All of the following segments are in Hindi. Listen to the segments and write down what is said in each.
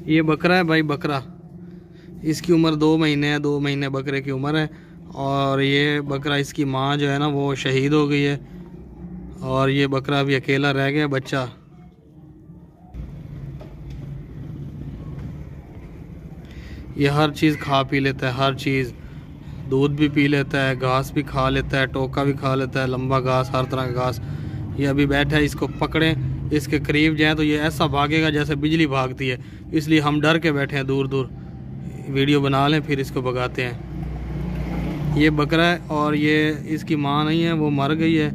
ये बकरा है भाई, बकरा। इसकी उम्र 2 महीने है, 2 महीने बकरे की उम्र है। और ये बकरा, इसकी माँ जो है ना वो शहीद हो गई है और ये बकरा अभी अकेला रह गया बच्चा। ये हर चीज़ खा पी लेता है, हर चीज़। दूध भी पी लेता है, घास भी खा लेता है, टोका भी खा लेता है, लंबा घास, हर तरह का घास। ये अभी बैठा है, इसको पकड़ें, इसके करीब जाएं तो ये ऐसा भागेगा जैसे बिजली भागती है, इसलिए हम डर के बैठे हैं, दूर दूर वीडियो बना लें फिर इसको भगाते हैं। ये बकरा है और ये इसकी माँ नहीं है, वो मर गई है।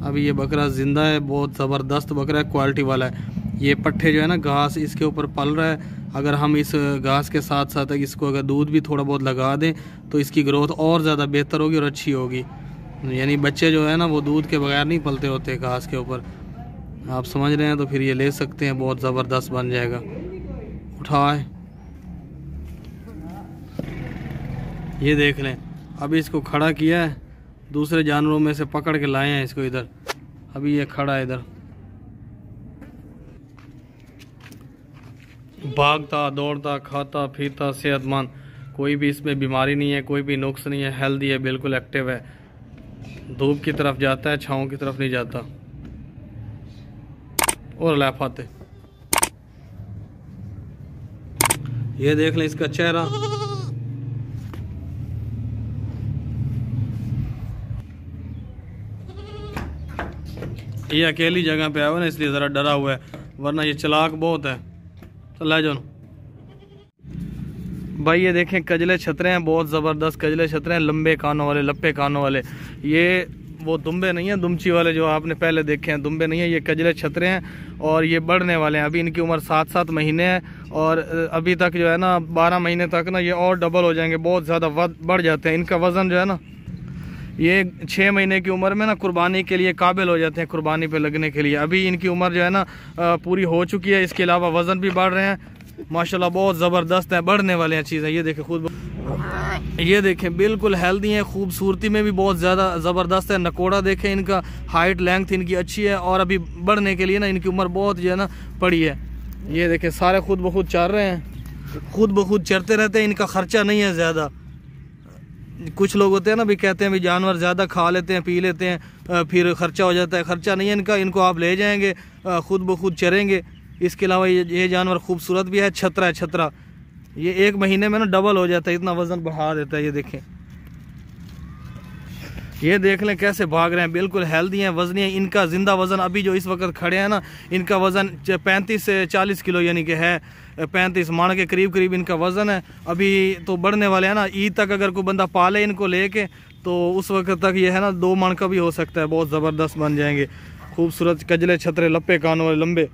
अभी ये बकरा ज़िंदा है, बहुत ज़बरदस्त बकरा है, क्वालिटी वाला है। ये पट्ठे जो है ना, घास इसके ऊपर पल रहा है। अगर हम इस घास के साथ साथ इसको अगर दूध भी थोड़ा बहुत लगा दें तो इसकी ग्रोथ और ज़्यादा बेहतर होगी और अच्छी होगी। यानी बच्चे जो है ना वो दूध के बगैर नहीं पलते होते घास के ऊपर, आप समझ रहे हैं। तो फिर ये ले सकते हैं, बहुत ज़बरदस्त बन जाएगा। उठाए, ये देख लें, अभी इसको खड़ा किया है, दूसरे जानवरों में से पकड़ के लाए हैं इसको इधर। अभी ये खड़ा है इधर, भागता दौड़ता खाता फिरता, सेहतमंद, कोई भी इसमें बीमारी नहीं है, कोई भी नुक्स नहीं है, हेल्दी है, बिल्कुल एक्टिव है। धूप की तरफ जाता है, छाँव की तरफ नहीं जाता। और लैफाते, ये देख लें इसका चेहरा। ये अकेली जगह पे आया हुआ ना, इसलिए ज़रा डरा हुआ है, वरना ये चालाक बहुत है। चला जाओ भाई। ये देखें कजले छतरे हैं, बहुत ज़बरदस्त कजले छतरे हैं, लंबे कानों वाले, लप्पे कानों वाले। ये वो दुम्बे नहीं है, दुमची वाले जो आपने पहले देखे हैं, दुम्बे नहीं है, ये कजले छतरे हैं। और ये बढ़ने वाले हैं, अभी इनकी उम्र 7-7 महीने है और अभी तक जो है ना 12 महीने तक ना ये और डबल हो जाएंगे, बहुत ज़्यादा बढ़ जाते हैं। इनका वज़न जो है ना, ये 6 महीने की उम्र में ना कुर्बानी के लिए काबिल हो जाते हैं, कुर्बानी पे लगने के लिए। अभी इनकी उम्र जो है ना पूरी हो चुकी है, इसके अलावा वज़न भी बढ़ रहे हैं माशाल्लाह, बहुत ज़बरदस्त है, बढ़ने वाले हैं चीज़ें। ये देखें खुद, ये देखें बिल्कुल हेल्दी है, खूबसूरती में भी बहुत ज़्यादा ज़बरदस्त है। नकोड़ा देखें, इनका हाइट लेंथ इनकी अच्छी है और अभी बढ़ने के लिए ना इनकी उम्र बहुत जो है ना पड़ी है। ये देखें सारे खुद ब खुद चर रहे हैं, खुद ब खुद चरते रहते हैं, इनका ख़र्चा नहीं है ज़्यादा। कुछ लोग होते हैं ना भी कहते हैं भी जानवर ज़्यादा खा लेते हैं, पी लेते हैं, फिर ख़र्चा हो जाता है। ख़र्चा नहीं है इनका, इनको आप ले जाएंगे, खुद ब खुद चरेंगे। इसके अलावा ये जानवर खूबसूरत भी है, छतरा है, छतरा। ये 1 महीने में ना डबल हो जाता है, इतना वज़न बढ़ा देता है। ये देखें, ये देख लें कैसे भाग रहे हैं, बिल्कुल हेल्दी हैं, वज़नी है। इनका ज़िंदा वज़न अभी जो इस वक्त खड़े हैं ना, इनका वज़न 35 से 40 किलो यानी कि है, 35 माण के करीब करीब इनका वज़न है। अभी तो बढ़ने वाले हैं ना, ईद तक अगर कोई बंदा पाले इनको लेके तो उस वक्त तक ये है ना 2 माण का भी हो सकता है, बहुत ज़बरदस्त बन जाएंगे। खूबसूरत कजले छतरे, लप्पे कानों वाले, लंबे।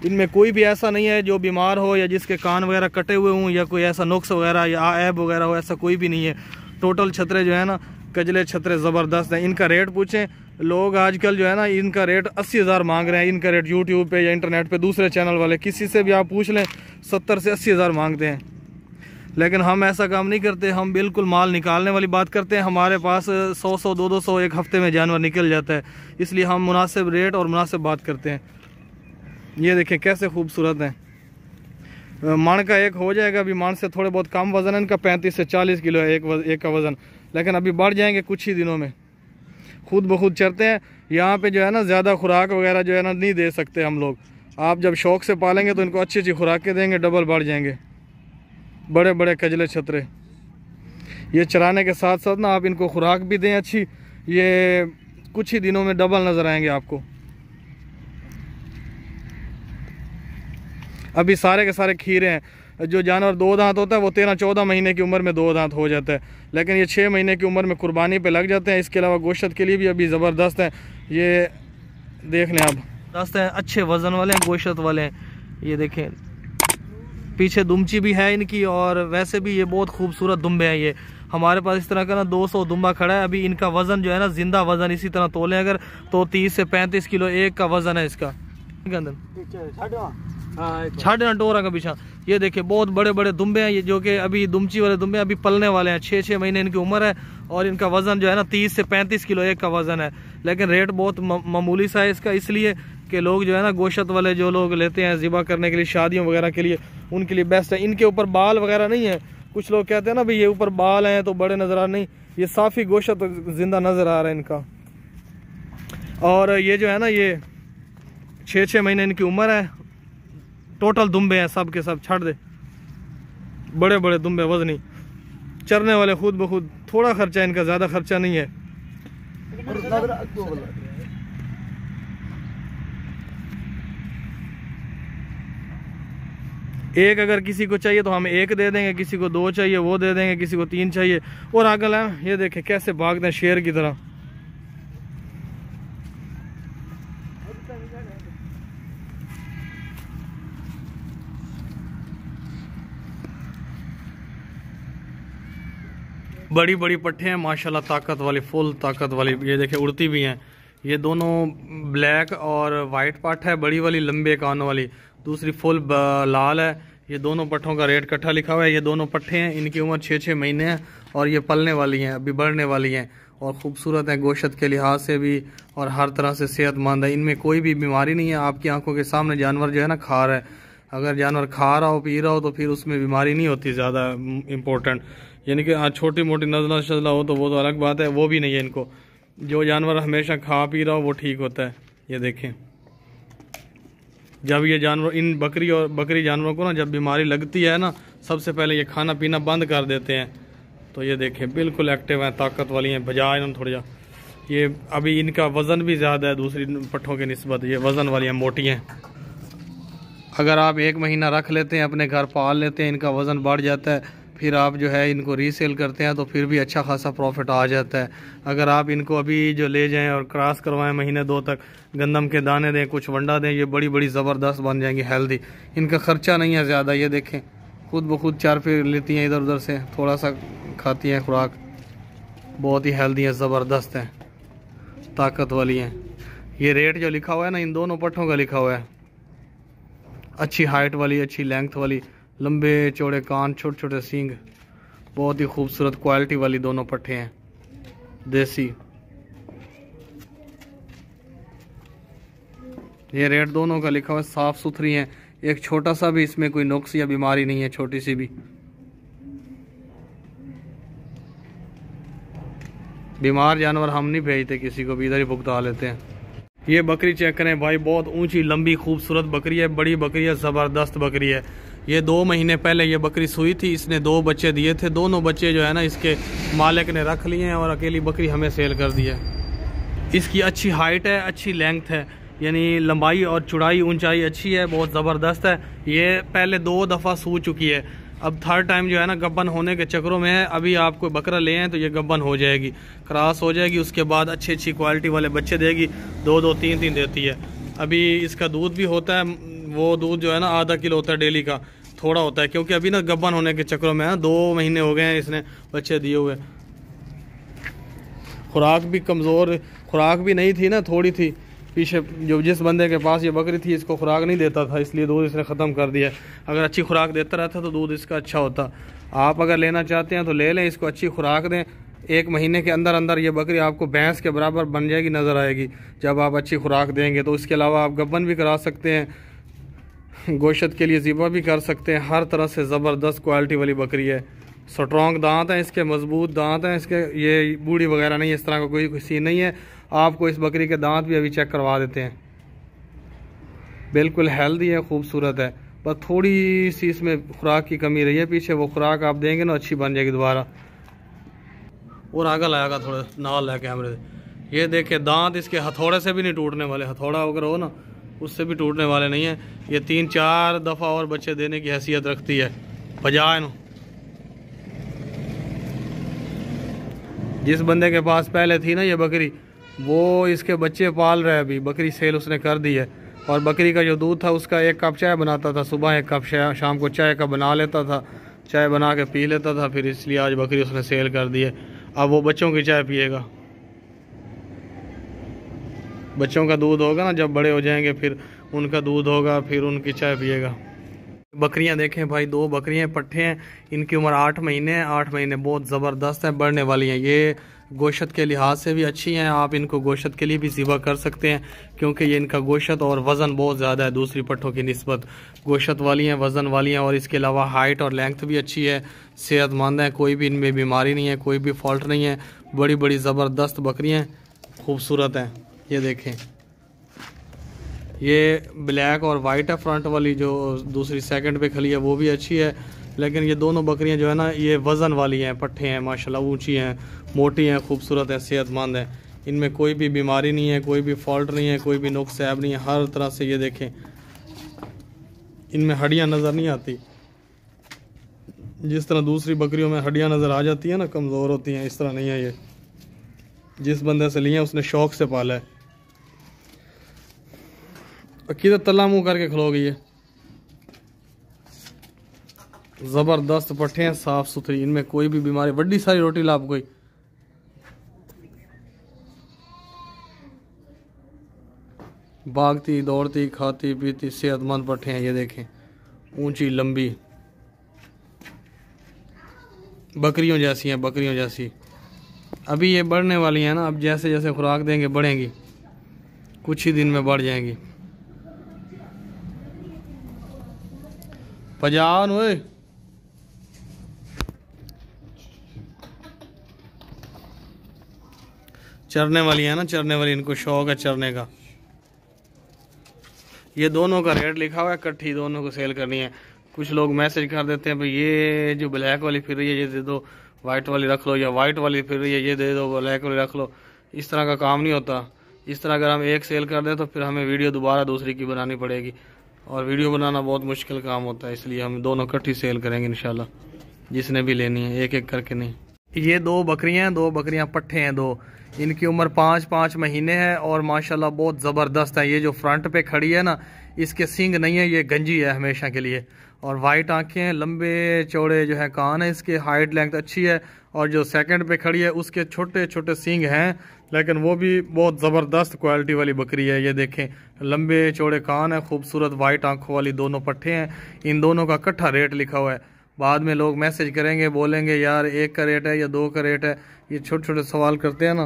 इनमें कोई भी ऐसा नहीं है जो बीमार हो या जिसके कान वगैरह कटे हुए हों या कोई ऐसा नुक्स वगैरह या ऐब वगैरह हो, ऐसा कोई भी नहीं है। टोटल छतरे जो है ना, कजले छतरे ज़बरदस्त हैं। इनका रेट पूछें लोग आजकल जो है ना, इनका रेट 80,000 मांग रहे हैं। इनका रेट यूट्यूब पे या इंटरनेट पे दूसरे चैनल वाले किसी से भी आप पूछ लें 70 से 80,000 मांगते हैं। लेकिन हम ऐसा काम नहीं करते, हम बिल्कुल माल निकालने वाली बात करते हैं। हमारे पास 100-100, 200 एक हफ्ते में जानवर निकल जाता है, इसलिए हम मुनासिब रेट और मुनासिब बात करते हैं। ये देखें कैसे खूबसूरत हैं। माण का एक हो जाएगा, अभी माण से थोड़े बहुत कम वज़न है इनका, 35 से 40 किलो है एक का वज़न, लेकिन अभी बढ़ जाएंगे कुछ ही दिनों में। खुद ब खुद चरते हैं। यहाँ पे जो है ना ज़्यादा खुराक वगैरह जो है ना नहीं दे सकते हम लोग। आप जब शौक़ से पालेंगे तो इनको अच्छी अच्छी खुराकें देंगे, डबल बढ़ जाएंगे। बड़े बड़े कजले छतरे, ये चराने के साथ साथ ना आप इनको खुराक भी दें अच्छी, ये कुछ ही दिनों में डबल नज़र आएंगे आपको। अभी सारे के सारे खीरे हैं। जो जानवर 2 दांत होता है वो 13-14 महीने की उम्र में 2 दांत हो जाता है, लेकिन ये 6 महीने की उम्र में कुर्बानी पे लग जाते हैं। इसके अलावा गोश्त के लिए भी अभी ज़बरदस्त हैं। ये देख लें आप, ज़बरदस्त हैं, अच्छे वज़न वाले हैं, गोश्त वाले हैं। ये देखें पीछे दुमची भी है इनकी, और वैसे भी ये बहुत खूबसूरत दुम्बे हैं। ये हमारे पास इस तरह का ना 200 दुम्बा खड़ा है। अभी इनका वज़न जो है ना, जिंदा वज़न इसी तरह तोलें अगर तो 30 से 35 किलो एक का वज़न है इसका। छाड़ना टोरा का पीछा। ये देखिए बहुत बड़े बड़े दुम्बे हैं ये, जो कि अभी दुमची वाले दुम्बे अभी पलने वाले हैं। 6-6 महीने इनकी उम्र है और इनका वज़न जो है ना 30 से 35 किलो एक का वज़न है। लेकिन रेट बहुत मामूली सा है इसका, इसलिए के लोग जो है ना गोश्त वाले जो लोग लेते हैं ज़िबा करने के लिए शादियों वगैरह के लिए, उनके लिए बेस्ट है। इनके ऊपर बाल वगैरह नहीं है, कुछ लोग कहते हैं ना भाई ये ऊपर बाल हैं तो बड़े नज़र आ, नहीं, ये साफ़ी गोश्त ज़िंदा नज़र आ रहा है इनका। और ये जो है ना ये 6-6 महीने इनकी उम्र है। टोटल दुम्बे हैं सब के सब, छड़ दे बड़े बड़े दुम्बे वजनी, चरने वाले खुद ब खुद। थोड़ा खर्चा इनका, ज़्यादा खर्चा नहीं है। एक अगर किसी को चाहिए तो हम एक दे देंगे, किसी को 2 चाहिए वो दे देंगे, किसी को 3 चाहिए। और आगल है ये देखें कैसे भागते हैं शेर की तरह। बड़ी बड़ी पट्टे हैं माशाल्लाह, ताकत वाली, फुल ताकत वाली। ये देखें उड़ती भी हैं। ये दोनों ब्लैक और वाइट पट्ट है, बड़ी वाली लंबे कानों वाली, दूसरी फुल लाल है। ये दोनों पट्टों का रेट इकट्ठा लिखा हुआ है। ये दोनों पट्टे हैं, इनकी उम्र 6-6 महीने हैं और ये पलने वाली हैं, अभी बढ़ने वाली हैं और ख़ूबसूरत है गोश्त के लिहाज से भी और हर तरह से सेहतमंद है। इनमें कोई भी बीमारी नहीं है। आपकी आंखों के सामने जानवर जो है ना खा रहा है। अगर जानवर खा रहा हो पी रहा हो तो फिर उसमें बीमारी नहीं होती ज़्यादा इम्पोर्टेंट, यानी कि छोटी मोटी नज़ला शज़ला हो तो वो तो अलग बात है, वो भी नहीं है इनको। जो जानवर हमेशा खा पी रहा हो वो ठीक होता है। ये देखें जब ये जानवर, इन बकरी जानवरों को ना जब बीमारी लगती है ना, सबसे पहले ये खाना पीना बंद कर देते हैं। तो ये देखें बिल्कुल एक्टिव हैं, ताकत वाली हैं, बजाय इन्होंने थोड़ा ये अभी इनका वज़न भी ज़्यादा है दूसरी पट्ठों के निस्बत, ये वज़न वाली हैं, मोटी हैं। अगर आप 1 महीना रख लेते हैं अपने घर, पाल लेते हैं, इनका वज़न बढ़ जाता है, फिर आप जो है इनको रीसेल करते हैं तो फिर भी अच्छा खासा प्रॉफिट आ जाता है। अगर आप इनको अभी जो ले जाएं और क्रॉस करवाएं, महीने 2 तक गंदम के दाने दें, कुछ वंडा दें, ये बड़ी बड़ी ज़बरदस्त बन जाएंगी, हेल्दी। इनका ख़र्चा नहीं है ज़्यादा। ये देखें खुद ब खुद 4 फिर लेती हैं इधर उधर से, थोड़ा सा खाती हैं खुराक, बहुत ही हेल्दी है, ज़बरदस्त है, ताकत वाली हैं। ये रेट जो लिखा हुआ है ना इन दोनों पट्ठों का लिखा हुआ है। अच्छी हाइट वाली, अच्छी लेंथ वाली, लंबे चौड़े कान, छोटे छोटे सींग, बहुत ही खूबसूरत क्वालिटी वाली दोनों पट्ठे हैं, देसी। ये रेट दोनों का लिखा हुआ है, साफ़ सुथरी हैं, एक छोटा सा भी इसमें कोई नुक्स या बीमारी नहीं है, छोटी सी भी। बीमार जानवर हम नहीं भेजते किसी को भी, इधर ही भुगता लेते हैं। ये बकरी चेक करें भाई, बहुत ऊंची लंबी खूबसूरत बकरी है, बड़ी बकरी है, ज़बरदस्त बकरी है। ये 2 महीने पहले ये बकरी सुई थी, इसने 2 बच्चे दिए थे। दोनों बच्चे जो है ना इसके मालिक ने रख लिए हैं और अकेली बकरी हमें सेल कर दी है। इसकी अच्छी हाइट है, अच्छी लेंथ है, यानी लंबाई और चौड़ाई ऊंचाई अच्छी है, बहुत ज़बरदस्त है। ये पहले 2 दफ़ा सू चुकी है, अब 3rd टाइम जो है ना गब्बन होने के चक्करों में है। अभी आप कोई बकरा ले आए तो ये गब्बन हो जाएगी, क्रॉस हो जाएगी, उसके बाद अच्छी क्वालिटी वाले बच्चे देगी, 2-2, 3-3 देती है। अभी इसका दूध भी होता है, वो दूध जो है ना आधा किलो होता है डेली का, थोड़ा होता है क्योंकि अभी ना गब्बन होने के चक्करों में है, 2 महीने हो गए हैं इसने बच्चे दिए हुए। खुराक भी कमज़ोर, खुराक भी नहीं थी ना, थोड़ी थी। पीछे जो जिस बंदे के पास ये बकरी थी इसको खुराक नहीं देता था, इसलिए दूध इसने ख़त्म कर दिया। अगर अच्छी खुराक देता रहता तो दूध इसका अच्छा होता। आप अगर लेना चाहते हैं तो ले लें, इसको अच्छी खुराक दें, 1 महीने के अंदर अंदर ये बकरी आपको भैंस के बराबर बन जाएगी, नज़र आएगी, जब आप अच्छी खुराक देंगे। तो इसके अलावा आप गब्बन भी करा सकते हैं, गोश्त के लिए ज़िबा भी कर सकते हैं। हर तरह से ज़बरदस्त क्वालिटी वाली बकरी है, स्ट्रॉन्ग दांत हैं इसके, मजबूत दांत हैं इसके, ये बूढ़ी वगैरह नहीं, इस तरह का कोई सीन नहीं है। आपको इस बकरी के दांत भी अभी चेक करवा देते हैं, बिल्कुल हेल्दी है, खूबसूरत है, बस थोड़ी सी इसमें खुराक की कमी रही है पीछे, वो खुराक आप देंगे ना अच्छी बन जाएगी दोबारा। और आगे लाएगा थोड़ा नाल है कैमरे से। ये देखे दांत इसके हथौड़े से भी नहीं टूटने वाले, हथौड़ा अगर हो ना उससे भी टूटने वाले नहीं है। ये 3-4 दफ़ा और बच्चे देने की हैसियत रखती है, बजाय न जिस बंदे के पास पहले थी ना ये बकरी, वो इसके बच्चे पाल रहे, अभी बकरी सेल उसने कर दी है। और बकरी का जो दूध था उसका 1 कप चाय बनाता था, सुबह 1 कप शाम को चाय का बना लेता था, चाय बना के पी लेता था, फिर इसलिए आज बकरी उसने सेल कर दी है। अब वो बच्चों की चाय पिएगा, बच्चों का दूध होगा ना जब बड़े हो जाएंगे, फिर उनका दूध होगा, फिर उनकी चाय पिएगा। बकरियां देखें भाई, 2 बकरियां पट्ठे हैं, इनकी उम्र 8 महीने है। 8 महीने बहुत ज़बरदस्त है, बढ़ने वाली हैं। ये गोश्त के लिहाज से भी अच्छी हैं। आप इनको गोश्त के लिए भी ज़िबा कर सकते हैं क्योंकि ये इनका गोश्त और वज़न बहुत ज़्यादा है दूसरी पट्ठों की निस्बत। गोश्त वाली हैं, वज़न वाली हैं और इसके अलावा हाइट और लेंथ भी अच्छी है, सेहतमंद है, कोई भी इनमें बीमारी नहीं है, कोई भी फॉल्ट नहीं है। बड़ी बड़ी ज़बरदस्त बकरियाँ खूबसूरत हैं। ये देखें, ये ब्लैक और वाइट है फ्रंट वाली, जो दूसरी सेकंड पे खली है वो भी अच्छी है। लेकिन ये दोनों बकरियां जो है ना, ये वज़न वाली हैं, पट्ठे हैं, माशाल्लाह ऊंची हैं, मोटी हैं, खूबसूरत हैं, सेहतमंद हैं। इनमें कोई भी बीमारी नहीं है, कोई भी फॉल्ट नहीं है, कोई भी नुक्स ऐब नहीं है, हर तरह से। ये देखें, इनमें हड्डियाँ नज़र नहीं आती। जिस तरह दूसरी बकरियों में हड्डियाँ नज़र आ जाती है ना, कमज़ोर होती हैं, इस तरह नहीं है। ये जिस बंदे से लिए उसने शौक़ से पाला है। किधर तला मुँह करके खलो गई है। ज़बरदस्त पट्ठे हैं, साफ़ सुथरी, इनमें कोई भी बीमारी। बड़ी सारी रोटी लाभ कोई। भागती दौड़ती खाती पीती सेहतमंद पट्ठे हैं। ये देखें, ऊंची लंबी, बकरियों जैसी हैं, बकरियों जैसी। अभी ये बढ़ने वाली हैं ना, अब जैसे जैसे खुराक देंगे बढ़ेंगी, कुछ ही दिन में बढ़ जाएंगी। पजान ओए, चरने वाली है ना, चरने वाली, इनको शौक है चरने का। ये दोनों का रेट लिखा हुआ है, इकट्ठी दोनों को सेल करनी है। कुछ लोग मैसेज कर देते हैं भाई ये जो ब्लैक वाली फिर रही है ये दे दो, वाइट वाली रख लो, या वाइट वाली फिर रही है ये दे दो, ब्लैक वाली रख लो। इस तरह का काम नहीं होता। इस तरह अगर हम एक सेल कर दें तो फिर हमें वीडियो दोबारा दूसरी की बनानी पड़ेगी, और वीडियो बनाना बहुत मुश्किल काम होता है। इसलिए हम दोनों इकट्ठी सेल करेंगे इंशाल्लाह, जिसने भी लेनी है, एक एक करके नहीं। ये दो बकरियां पट्ठे हैं दो। इनकी उम्र 5-5 महीने है और माशाल्लाह बहुत ज़बरदस्त है। ये जो फ्रंट पे खड़ी है ना, इसके सींग नहीं है, ये गंजी है हमेशा के लिए। और वाइट आंखें हैं, लंबे चौड़े जो है कान है इसके, हाइट लेंथ अच्छी है। और जो सेकंड पे खड़ी है उसके छोटे छोटे सींग हैं, लेकिन वो भी बहुत ज़बरदस्त क्वालिटी वाली बकरी है। ये देखें, लंबे चौड़े कान है, खूबसूरत वाइट आंखों वाली दोनों पट्ठे हैं। इन दोनों का इकट्ठा रेट लिखा हुआ है। बाद में लोग मैसेज करेंगे, बोलेंगे यार एक का रेट है या दो का रेट है, ये छोटे छोटे सवाल करते हैं ना।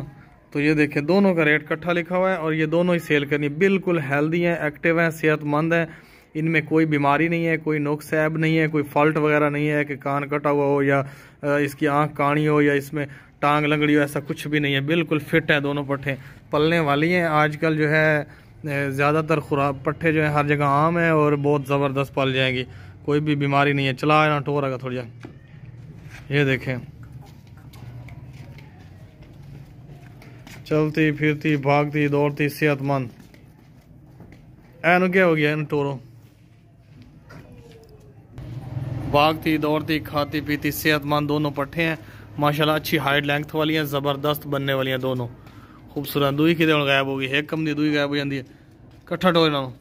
तो ये देखें, दोनों का रेट इकट्ठा लिखा हुआ है और ये दोनों ही सेल करनी। बिल्कुल हेल्दी हैं, एक्टिव हैं, सेहतमंद हैं। इनमें कोई बीमारी नहीं है, कोई नुक्स ऐब नहीं है, कोई फॉल्ट वगैरह नहीं है कि कान कटा हुआ हो या इसकी आंख काणी हो या इसमें टांग लंगड़ी हो, ऐसा कुछ भी नहीं है। बिल्कुल फिट है दोनों पट्ठे, पलने वाली हैं। आजकल जो है ज़्यादातर खुराक पट्ठे जो है हर जगह आम है और बहुत ज़बरदस्त पल जाएंगी, कोई भी बीमारी नहीं है। चला ना टोर आगा थोड़ा। ये देखें, चलती फिरती भागती दौड़ती सेहतमंद। एनु क्या हो गया इन टोरो, भागती दौड़ती खाती पीती सेहतमंद दोनों पट्ठे हैं माशाल्लाह। अच्छी हाइट लेंथ वाली हैं, ज़बरदस्त बनने वाली हैं दोनों, खूबसूरत। दुई कि गायब होगी, एक कम दी दुई गायब हो जाती है। कट्ठा टोर ना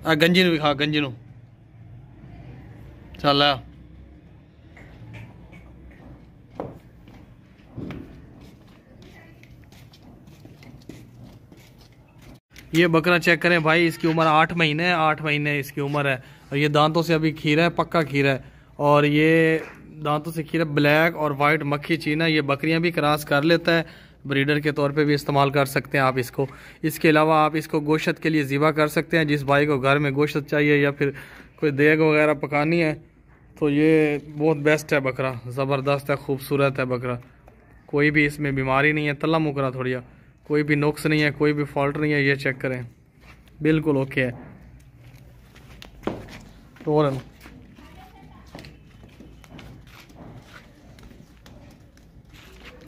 आ गंजी भी खा, गंजी नू चल आ। ये बकरा चेक करें भाई, इसकी उम्र 8 महीने है, 8 महीने इसकी उम्र है। और ये दांतों से अभी खीरा है, पक्का खीरा है। और ये दांतों से खीरा, ब्लैक और वाइट मक्खी चीना, ये बकरियां भी क्रॉस कर लेता है। ब्रीडर के तौर पे भी इस्तेमाल कर सकते हैं आप इसको। इसके अलावा आप इसको गोश्त के लिए ज़िबा कर सकते हैं। जिस भाई को घर में गोश्त चाहिए या फिर कोई देग वगैरह पकानी है तो ये बहुत बेस्ट है बकरा, ज़बरदस्त है, खूबसूरत है बकरा। कोई भी इसमें बीमारी नहीं है। तला मुकरा थोड़िया, कोई भी नुक्स नहीं है, कोई भी फॉल्ट नहीं है। ये चेक करें, बिल्कुल ओके है। तो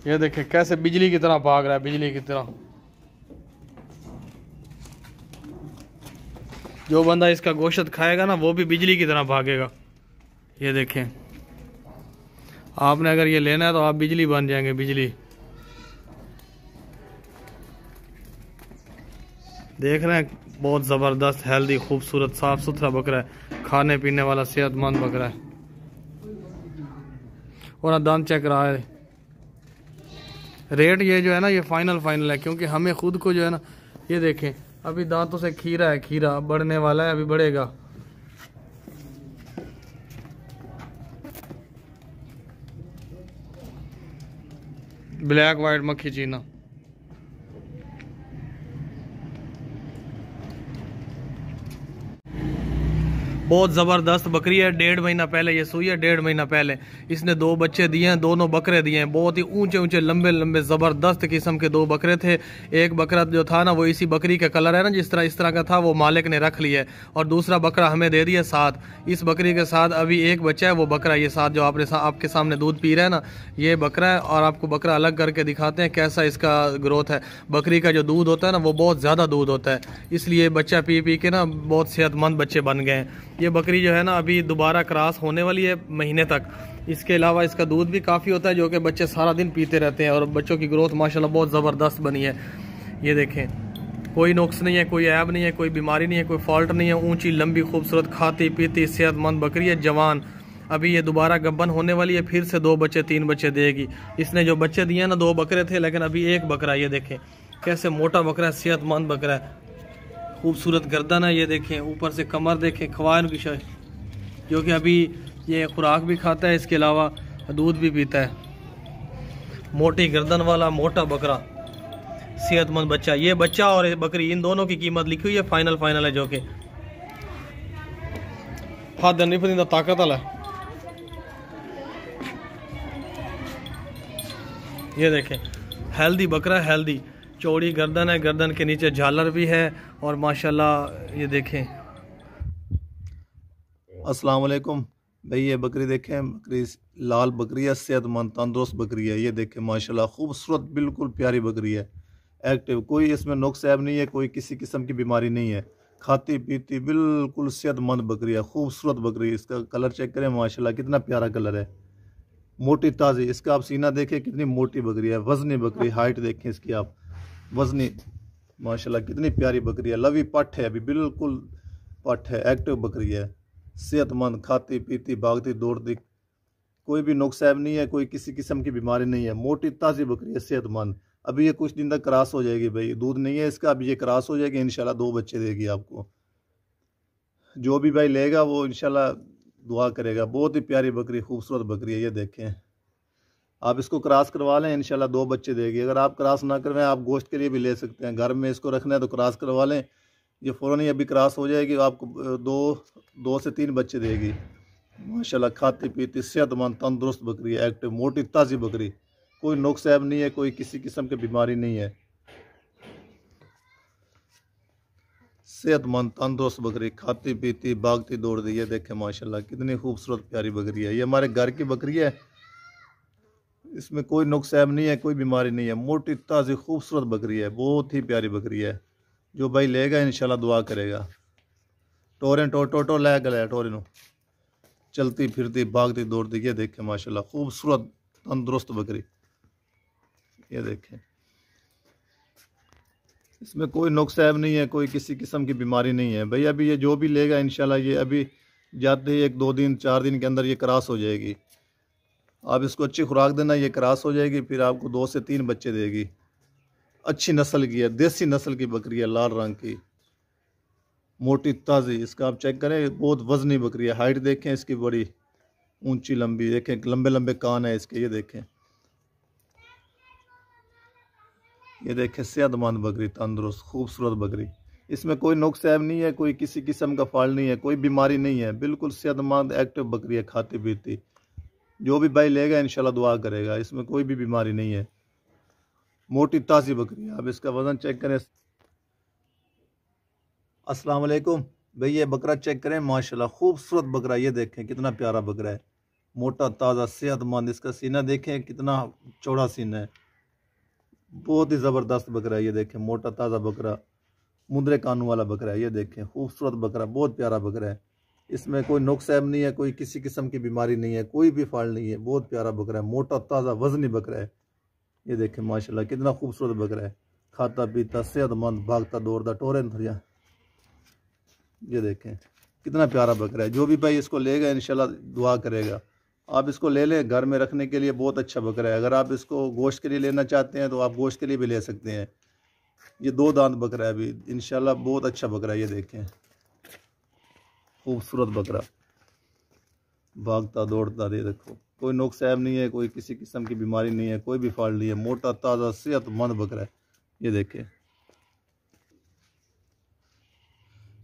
ये देखें कैसे बिजली की तरह भाग रहा है, बिजली की तरह। जो बंदा इसका गोश्त खाएगा ना वो भी बिजली की तरह भागेगा। ये देखें, आपने अगर ये लेना है तो आप बिजली बन जाएंगे, बिजली। देख रहे हैं, बहुत ज़बरदस्त हेल्दी खूबसूरत साफ़ सुथरा बकरा है, खाने पीने वाला सेहतमंद बकरा है। और दांत चेक रहा है। रेट ये जो है ना, ये फाइनल है, क्योंकि हमें खुद को जो है ना, ये देखें अभी दांतों से खीरा है, खीरा बढ़ने वाला है, अभी बढ़ेगा। ब्लैक वाइट मक्खी चीना। बहुत ज़बरदस्त बकरी है। 1.5 महीना पहले ये सुई है, 1.5 महीना पहले इसने 2 बच्चे दिए हैं, दोनों बकरे दिए हैं। बहुत ही ऊंचे ऊंचे लंबे लंबे ज़बरदस्त किस्म के 2 बकरे थे। एक बकरा जो था ना वो इसी बकरी का कलर है ना, जिस तरह इस तरह का था, वो मालिक ने रख लिया है और दूसरा बकरा हमें दे दिया साथ। इस बकरी के साथ अभी एक बच्चा है, वो बकरा ये साथ जो आपके सामने दूध पी रहा है ना, ये बकरा है। और आपको बकरा अलग करके दिखाते हैं कैसा इसका ग्रोथ है। बकरी का जो दूध होता है ना वो बहुत ज़्यादा दूध होता है, इसलिए बच्चा पी पी के ना बहुत सेहतमंद बच्चे बन गए हैं। ये बकरी जो है ना अभी दोबारा क्रॉस होने वाली है महीने तक। इसके अलावा इसका दूध भी काफ़ी होता है जो कि बच्चे सारा दिन पीते रहते हैं और बच्चों की ग्रोथ माशाल्लाह बहुत ज़बरदस्त बनी है। ये देखें, कोई नुक्स नहीं है, कोई ऐब नहीं है, कोई बीमारी नहीं है, कोई फॉल्ट नहीं है। ऊंची लंबी खूबसूरत खाती पीती सेहतमंद बकरी है, जवान। अभी ये दोबारा गब्बन होने वाली है, फिर से 2 बच्चे 3 बच्चे देगी। इसने जो बच्चे दिए ना 2 बकरे थे, लेकिन अभी एक बकरा। ये देखें कैसे मोटा बकरा है, सेहतमंद बकरा है, खूबसूरत गर्दन है। ये देखें ऊपर से कमर देखें, खवान की शाय, जो कि अभी ये खुराक भी खाता है, इसके अलावा दूध भी पीता है। मोटी गर्दन वाला मोटा बकरा, सेहतमंद बच्चा। ये बच्चा और ये बकरी, इन दोनों की कीमत लिखी हुई है, फाइनल है, जो कि हाथ नहीं पता ताकत वाला। ये देखें हेल्दी बकरा, हेल्दी चौड़ी गर्दन है, गर्दन के नीचे झालर भी है और माशाल्लाह ये देखें। अस्सलाम वालेकुम भाई, ये बकरी देखें, बकरी लाल बकरी है, सेहतमंद तंदुरुस्त बकरी है। ये देखें माशाल्लाह खूबसूरत बिल्कुल प्यारी बकरी है, एक्टिव, कोई इसमें नुक्स ऐब नहीं है, कोई किसी किस्म की बीमारी नहीं है, खाती पीती बिल्कुल सेहतमंद बकरी है, खूबसूरत बकरी। इसका कलर चेक करें माशाल्लाह कितना प्यारा कलर है, मोटी ताज़ी। इसका आप सीना देखें कितनी मोटी बकरी है, वजनी बकरी। हाइट देखें इसकी आप, वजनी माशाल्लाह कितनी प्यारी बकरी है। लवी पट है, अभी बिल्कुल पट है, एक्टिव बकरी है, सेहतमंद, खाती पीती भागती दौड़ती, कोई भी नुक्स ऐब नहीं है, कोई किसी किस्म की बीमारी नहीं है, मोटी ताज़ी बकरी है, सेहतमंद। अभी ये कुछ दिन तक क्रॉस हो जाएगी भाई, दूध नहीं है इसका, अभी ये क्रॉस हो जाएगी, इंशाल्लाह 2 बच्चे देगी आपको। जो भी भाई लेगा वो इंशाल्लाह दुआ करेगा। बहुत ही प्यारी बकरी, खूबसूरत बकरी है। ये देखें, आप इसको क्रॉस करवा लें, इंशाल्लाह 2 बच्चे देगी। अगर आप क्रॉस ना करवाएं, आप गोश्त के लिए भी ले सकते हैं, घर में इसको रखना है तो क्रॉस करवा लें, ये फ़ौरन ही अभी क्रॉस हो जाएगी, आपको 2 से 3 बच्चे देगी माशाल्लाह। खाती पीती सेहतमंद तंदुरुस्त बकरी है, एक्टिव, मोटी ताज़ी बकरी, कोई नुक्स ऐब नहीं है, कोई किसी किस्म की बीमारी नहीं है, सेहतमंद तंदुरुस्त बकरी, खाती पीती भागती दौड़ती। ये देखें माशाल्लाह कितनी खूबसूरत प्यारी बकरी है। ये हमारे घर की बकरी है, इसमें कोई नुक्स ऐब नहीं है, कोई बीमारी नहीं है, मोटी ताज़ी खूबसूरत बकरी है, बहुत ही प्यारी बकरी है। जो भाई लेगा इंशाल्लाह दुआ करेगा। टोरें टो लै गया टोरे चलती फिरती भागती दौड़ती। ये देखें माशाल्लाह खूबसूरत तंदुरुस्त बकरी। ये देखें, इसमें कोई नुक्स ऐब नहीं है, कोई किसी किस्म की बीमारी नहीं है भाई। अभी ये जो भी लेगा इंशाल्लाह, ये अभी जाते ही 1-2 दिन 4 दिन के अंदर ये क्रॉस हो जाएगी। आप इसको अच्छी खुराक देना, ये क्रॉस हो जाएगी, फिर आपको 2 से 3 बच्चे देगी। अच्छी नस्ल की है, देसी नस्ल की बकरी है, लाल रंग की, मोटी ताज़ी। इसका आप चेक करें, बहुत वजनी बकरी है। हाइट देखें इसकी, बड़ी ऊंची लंबी, देखें लंबे लंबे कान है इसके। ये देखें, ये देखें सेहतमंद बकरी, तंदुरुस्त खूबसूरत बकरी। इसमें कोई नुक्स ऐब नहीं है, कोई किसी किस्म का फॉल्ट नहीं है, कोई बीमारी नहीं है, बिल्कुल सेहतमंद एक्टिव बकरी है, खाती पीती। जो भी भाई लेगा इंशाल्लाह दुआ करेगा, इसमें कोई भी बीमारी नहीं है, मोटी ताज़ी बकरी है। आप इसका वज़न चेक करें। अस्सलाम वालेकुम भाई, ये बकरा चेक करें माशाल्लाह खूबसूरत बकरा। ये देखें कितना प्यारा बकरा है, मोटा ताज़ा सेहतमंद। इसका सीना देखें कितना चौड़ा सीना है, बहुत ही ज़बरदस्त बकरा है। ये देखें मोटा ताज़ा बकरा, मुंदरे कानों वाला बकरा है। ये देखें खूबसूरत बकरा, बहुत प्यारा बकरा है। इसमें कोई नुक्स ऐब नहीं है, कोई किसी किस्म की बीमारी नहीं है, कोई भी फॉल्ट नहीं है, बहुत प्यारा बकरा है, मोटा ताज़ा वजनी बकरा है। ये देखें माशाल्लाह कितना खूबसूरत बकरा है, खाता पीता सेहतमंद भागता दौड़ता टोरे थरिया। ये देखें कितना प्यारा बकरा है। जो भी भाई इसको लेगा इंशाल्लाह दुआ करेगा। आप इसको ले लें, घर में रखने के लिए बहुत अच्छा बकरा है। अगर आप इसको गोश्त के लिए लेना चाहते हैं तो आप गोश्त के लिए भी ले सकते हैं। ये 2 दांत बकरा है, अभी इंशाल्लाह बहुत अच्छा बकरा है। ये देखें खूबसूरत बकरा, भागता दौड़ता, दे देखो कोई नुक्स ऐब नहीं है, कोई किसी किस्म की बीमारी नहीं है, कोई भी फॉल्ट नहीं है। मोटा ताज़ा सेहतमंद बकरा है। ये देखिए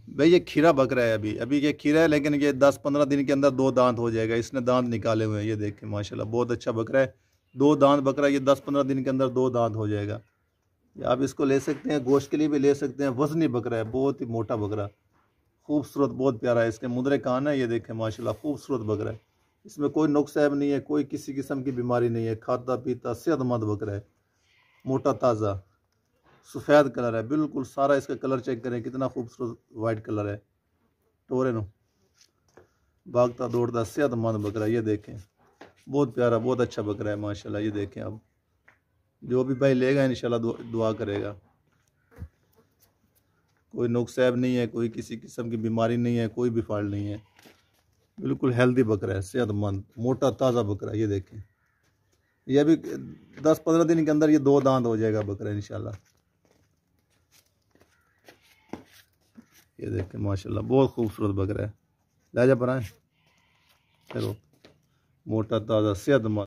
भाई, ये खीरा बकरा है। अभी अभी ये खीरा है, लेकिन ये 10-15 दिन के अंदर 2 दांत हो जाएगा। इसने दांत निकाले हुए हैं। ये देखिए माशाल्लाह बहुत अच्छा बकरा है। 2 दांत बकरा, ये 10-15 दिन के अंदर 2 दांत हो जाएगा। आप इसको ले सकते हैं, गोश्त के लिए भी ले सकते हैं। वजनी बकरा है, बहुत ही मोटा बकरा, खूबसूरत, बहुत प्यारा है। इसके मुद्रे कान है। ये देखें माशाल्लाह खूबसूरत बकरा है। इसमें कोई नुक्स ऐब नहीं है, कोई किसी किस्म की बीमारी नहीं है। खाता पीता सेहतमंद बकरा है, मोटा ताज़ा सफ़ेद कलर है बिल्कुल। सारा इसका कलर चेक करें, कितना खूबसूरत वाइट कलर है। टोरे नो भागता दौड़ता सेहतमंद बकरा। ये देखें बहुत प्यारा, बहुत अच्छा बकरा है माशाल्लाह। ये देखें, अब जो भी भाई लेगा इंशाल्लाह दुआ करेगा। कोई नुक्स ऐब नहीं है, कोई किसी किस्म की बीमारी नहीं है, कोई भी फॉल्ट नहीं है। बिल्कुल हेल्दी बकरा है, सेहतमंद, मोटा ताज़ा बकरा। ये देखें, यह भी 10-15 दिन के अंदर ये 2 दांत हो जाएगा बकरा इंशाल्लाह। ये देखें माशाल्लाह बहुत खूबसूरत बकरा है। लाजा पर आए, चलो, मोटा ताज़ा सेहतमंद।